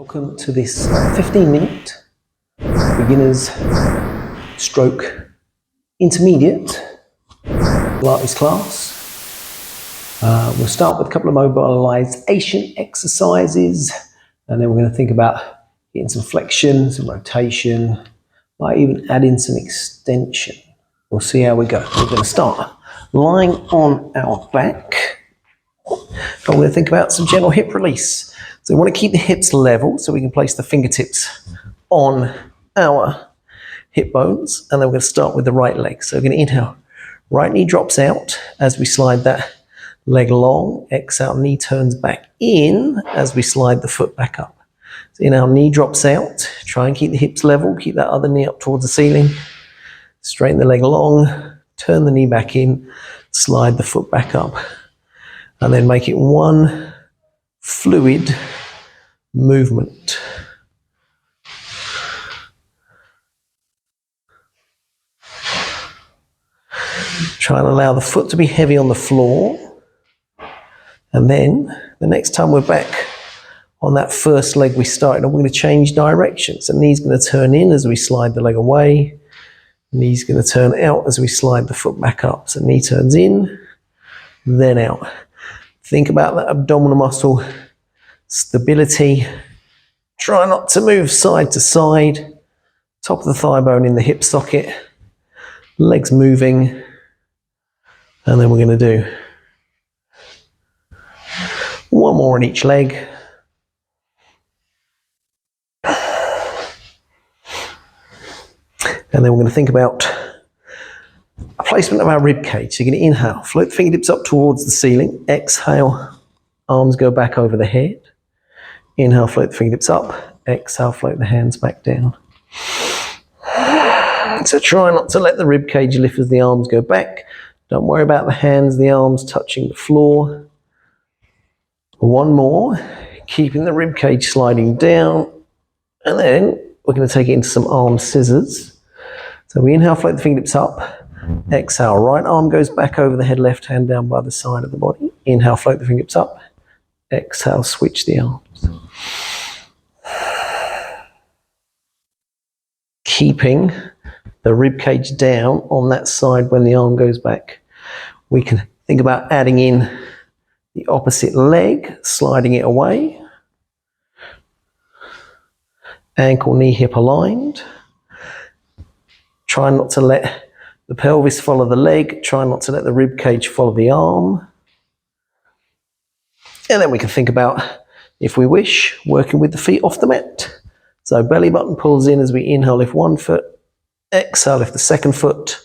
Welcome to this 15-minute beginners stroke intermediate Pilates class. We'll start with a couple of mobilization exercises, and then we're going to think about getting some flexion, some rotation, might even add in some extension. We'll see how we go. We're going to start lying on our back. And we're going to think about some gentle hip release. So we want to keep the hips level so we can place the fingertips on our hip bones. And then we're going to start with the right leg. So we're going to inhale. Right knee drops out as we slide that leg long. Exhale, knee turns back in as we slide the foot back up. So inhale, knee drops out. Try and keep the hips level. Keep that other knee up towards the ceiling. Straighten the leg long. Turn the knee back in. Slide the foot back up. And then make it one fluid movement. Try and allow the foot to be heavy on the floor. And then the next time we're back on that first leg we started, we're going to change direction. So knee's going to turn in as we slide the leg away. Knee's going to turn out as we slide the foot back up. So knee turns in, then out. Think about that abdominal muscle stability. Try not to move side to side. Top of the thigh bone in the hip socket. Legs moving. And then we're going to do one more on each leg. And then we're going to think about a placement of our rib cage. So you're going to inhale, float the fingertips up towards the ceiling. Exhale, arms go back over the head. Inhale, float the fingertips up. Exhale, float the hands back down. So try not to let the rib cage lift as the arms go back. Don't worry about the hands, the arms touching the floor. One more, keeping the rib cage sliding down. And then we're going to take it into some arm scissors. So we inhale, float the fingertips up. Exhale, right arm goes back over the head, left hand down by the side of the body. Inhale, float the fingertips up. Exhale, switch the arms. Keeping the rib cage down on that side when the arm goes back. We can think about adding in the opposite leg, sliding it away. Ankle, knee, hip aligned. Try not to let the pelvis follow the leg. Try not to let the rib cage follow the arm. And then we can think about, if we wish, working with the feet off the mat. So belly button pulls in as we inhale, lift one foot. Exhale, lift the second foot.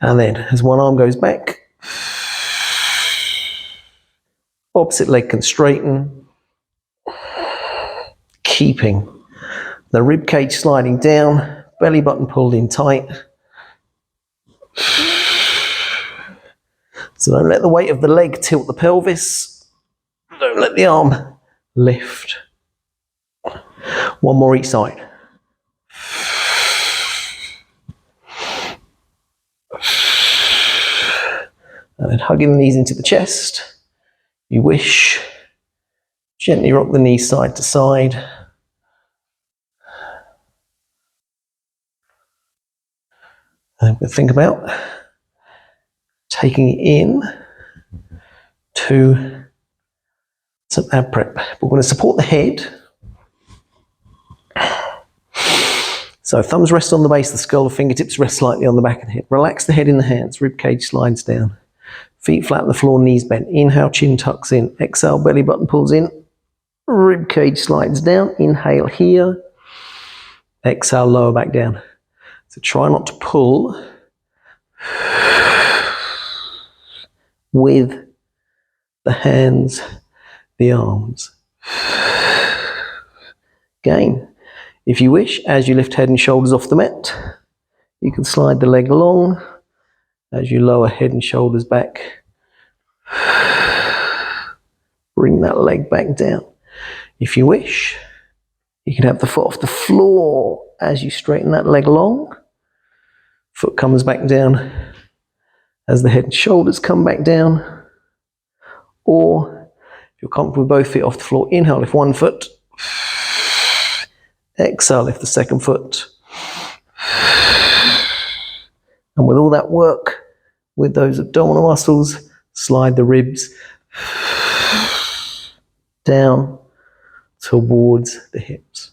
And then as one arm goes back, opposite leg can straighten. Keeping the rib cage sliding down, belly button pulled in tight. So don't let the weight of the leg tilt the pelvis. Don't let the arm lift. One more each side. And then hugging the knees into the chest. You wish. Gently rock the knees side to side. And we'll think about taking it in to some ab prep. We're going to support the head. So thumbs rest on the base of the skull, the fingertips rest slightly on the back of the head. Relax the head in the hands, rib cage slides down. Feet flat on the floor, knees bent. Inhale, chin tucks in. Exhale, belly button pulls in. Rib cage slides down. Inhale here. Exhale, lower back down. So try not to pull with the hands, the arms. Again, if you wish, as you lift head and shoulders off the mat, you can slide the leg along as you lower head and shoulders back. Bring that leg back down. If you wish, you can have the foot off the floor as you straighten that leg long. Foot comes back down as the head and shoulders come back down. Or if you're comfortable with both feet off the floor, inhale, lift one foot. Exhale, lift the second foot. And with all that work, with those abdominal muscles, slide the ribs down towards the hips.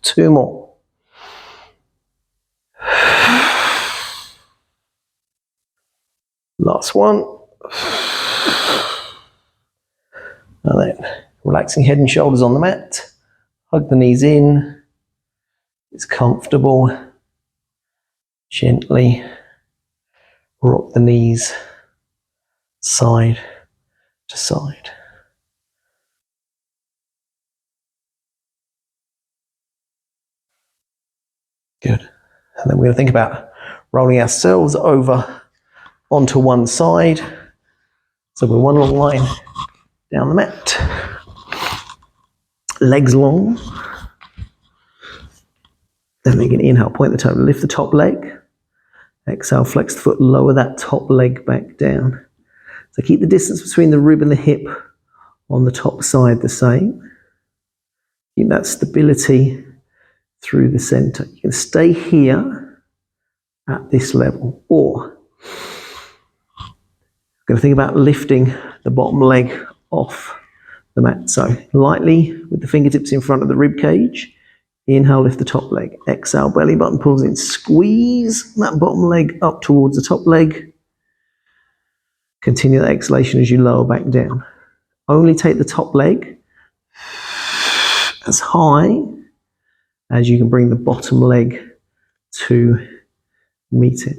Two more. Last one. And then relaxing head and shoulders on the mat. Hug the knees in. It's comfortable. Gently rock the knees side to side. Good. And then we're going to think about rolling ourselves over onto one side. So we're one long line down the mat. Legs long. Then we can inhale, point the toe, lift the top leg. Exhale, flex the foot, lower that top leg back down. So keep the distance between the rib and the hip on the top side the same. Keep that stability through the center. You can stay here at this level, or you're going to think about lifting the bottom leg off the mat. So lightly with the fingertips in front of the rib cage. Inhale, lift the top leg. Exhale, belly button pulls in. Squeeze that bottom leg up towards the top leg. Continue that exhalation as you lower back down. Only take the top leg as high as you can bring the bottom leg to meet it.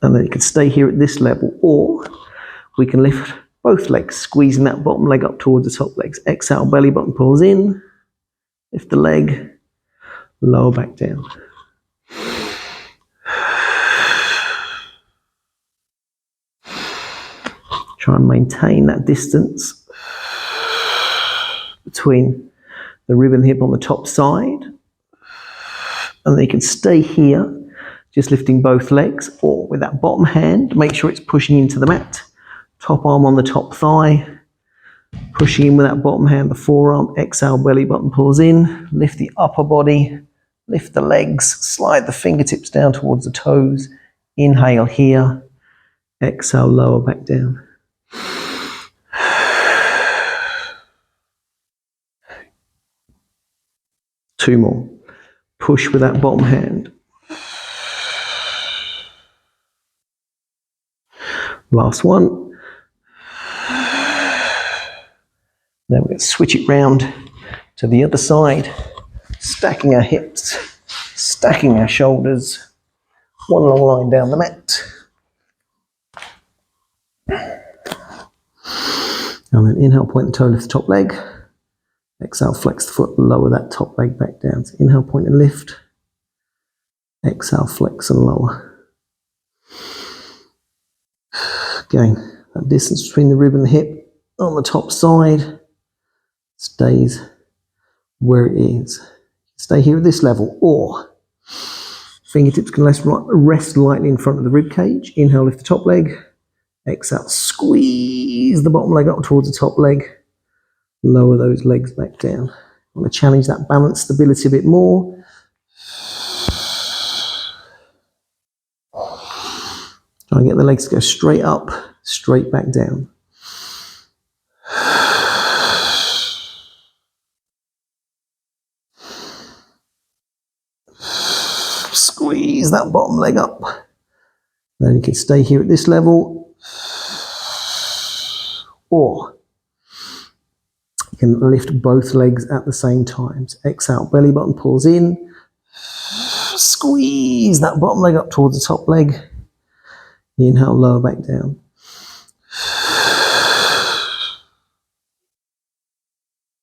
And then you can stay here at this level, or we can lift both legs, squeezing that bottom leg up towards the top legs. Exhale, belly button pulls in, lift the leg, lower back down. Try and maintain that distance between the rib and the hip on the top side. And then you can stay here, just lifting both legs, or with that bottom hand, make sure it's pushing into the mat. Top arm on the top thigh, pushing in with that bottom hand, the forearm. Exhale, belly button pulls in, lift the upper body, lift the legs, slide the fingertips down towards the toes. Inhale here, exhale, lower back down. Two more. Push with that bottom hand. Last one. Then we're going to switch it round to the other side, stacking our hips, stacking our shoulders, one long line down the mat. And then inhale, point the toe, lift the top leg. Exhale, flex the foot, lower that top leg back down. So inhale, point and lift. Exhale, flex and lower. Again, that distance between the rib and the hip on the top side stays where it is. Stay here at this level, or fingertips can rest lightly in front of the rib cage. Inhale, lift the top leg. Exhale, squeeze the bottom leg up towards the top leg. Lower those legs back down. I want to challenge that balance stability a bit more. Try and get the legs to go straight up, straight back down. Squeeze that bottom leg up. Then you can stay here at this level, or you can lift both legs at the same time. So exhale, belly button pulls in, squeeze that bottom leg up towards the top leg. Inhale, lower back down.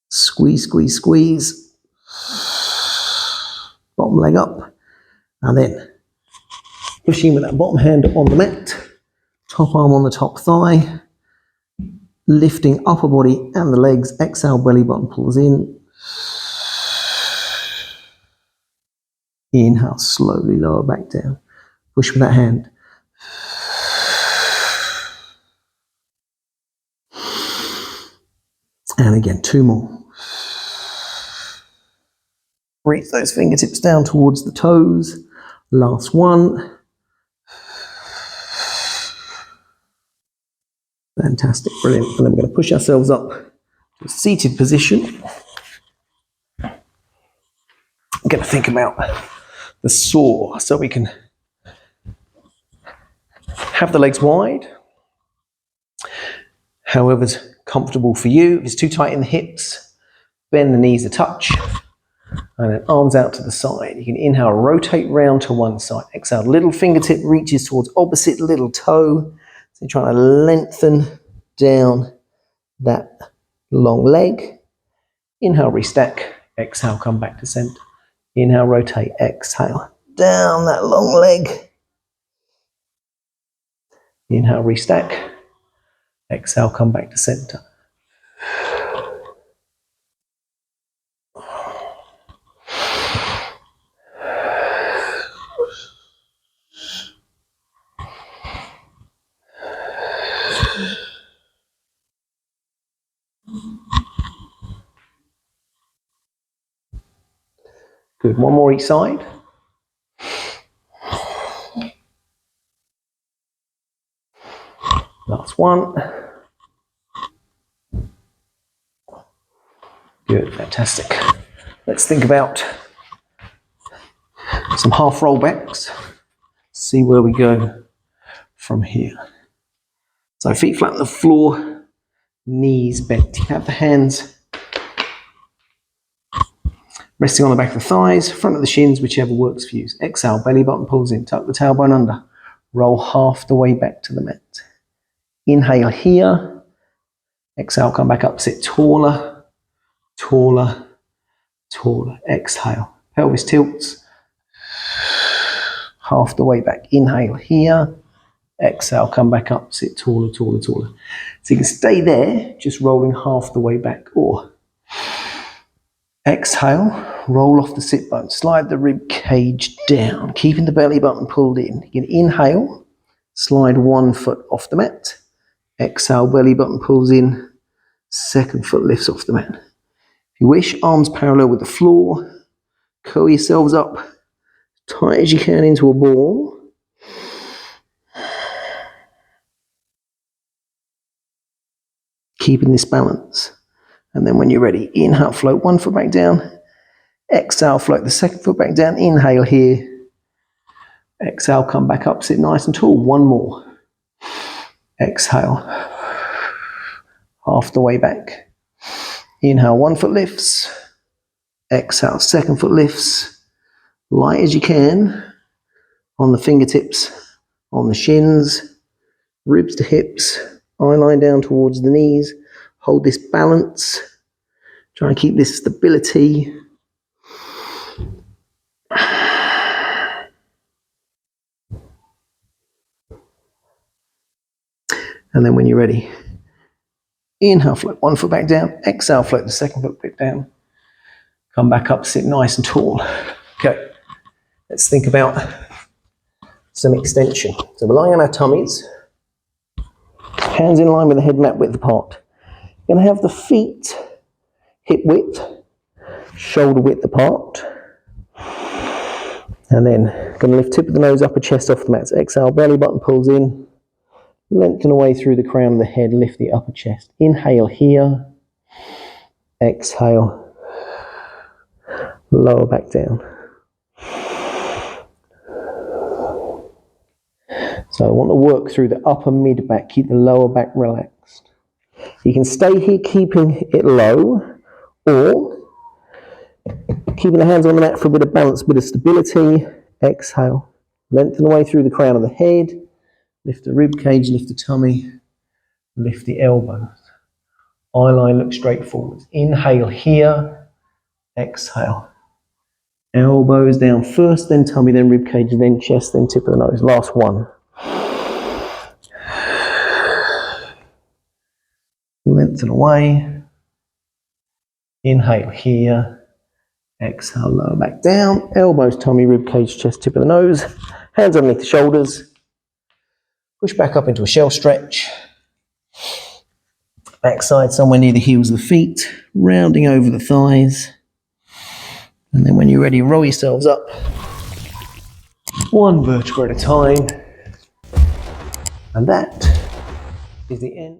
Squeeze, squeeze, squeeze. Bottom leg up. And then pushing with that bottom hand on the mat. Top arm on the top thigh. Lifting upper body and the legs. Exhale, belly button pulls in. Inhale, slowly lower back down. Push with that hand. And again, 2 more. Reach those fingertips down towards the toes. Last one. Fantastic, brilliant. And then we're going to push ourselves up to a seated position. I'm going to think about the saw, so we can have the legs wide, however's comfortable for you. If it's too tight in the hips, bend the knees a touch, and then arms out to the side. You can inhale, rotate round to one side. Exhale, little fingertip reaches towards opposite little toe. So you're trying to lengthen down that long leg. Inhale, restack. Exhale, come back to center. Inhale, rotate. Exhale, down that long leg. Inhale, restack. Exhale, come back to center. Good, one more each side. Last one. Good, fantastic. Let's think about some half roll backs. See where we go from here. So feet flat on the floor, knees bent. You have the hands resting on the back of the thighs, front of the shins, whichever works for you. Exhale, belly button pulls in, tuck the tailbone under. Roll half the way back to the mat. Inhale here. Exhale, come back up, sit taller, taller, taller. Exhale, pelvis tilts. Half the way back. Inhale here. Exhale, come back up, sit taller, taller, taller. So you can stay there, just rolling half the way back. Or exhale, roll off the sit bone, slide the rib cage down, keeping the belly button pulled in. You can inhale, slide one foot off the mat. Exhale, belly button pulls in, second foot lifts off the mat. If you wish, arms parallel with the floor, curl yourselves up tight as you can into a ball. Keeping this balance. And then when you're ready, inhale, float one foot back down. Exhale, float the second foot back down. Inhale here. Exhale, come back up, sit nice and tall. One more. Exhale. Half the way back. Inhale, one foot lifts. Exhale, second foot lifts. Light as you can on the fingertips, on the shins, ribs to hips, eye line down towards the knees. Hold this balance. Try and keep this stability. And then when you're ready, inhale, float one foot back down. Exhale, float the second foot back down. Come back up, sit nice and tall. Okay, let's think about some extension. So we're lying on our tummies, hands in line with the head mat width apart. You're going to have the feet hip width, shoulder width apart. And then going to lift tip of the nose, upper chest off the mat. So exhale, belly button pulls in. Lengthen away through the crown of the head, lift the upper chest. Inhale here. Exhale. Lower back down. So I want to work through the upper mid back, keep the lower back relaxed. You can stay here keeping it low, or keeping the hands on the mat for a bit of balance, a bit of stability. Exhale. Lengthen away through the crown of the head. Lift the rib cage, lift the tummy, lift the elbows. Eye line looks straight forward. Inhale here. Exhale. Elbows down first, then tummy, then rib cage, then chest, then tip of the nose. Last one. Lengthen away. Inhale here. Exhale, lower back down. Elbows, tummy, rib cage, chest, tip of the nose. Hands underneath the shoulders. Push back up into a shell stretch. Backside somewhere near the heels of the feet. Rounding over the thighs. And then when you're ready, roll yourselves up. One vertebra at a time. And that is the end.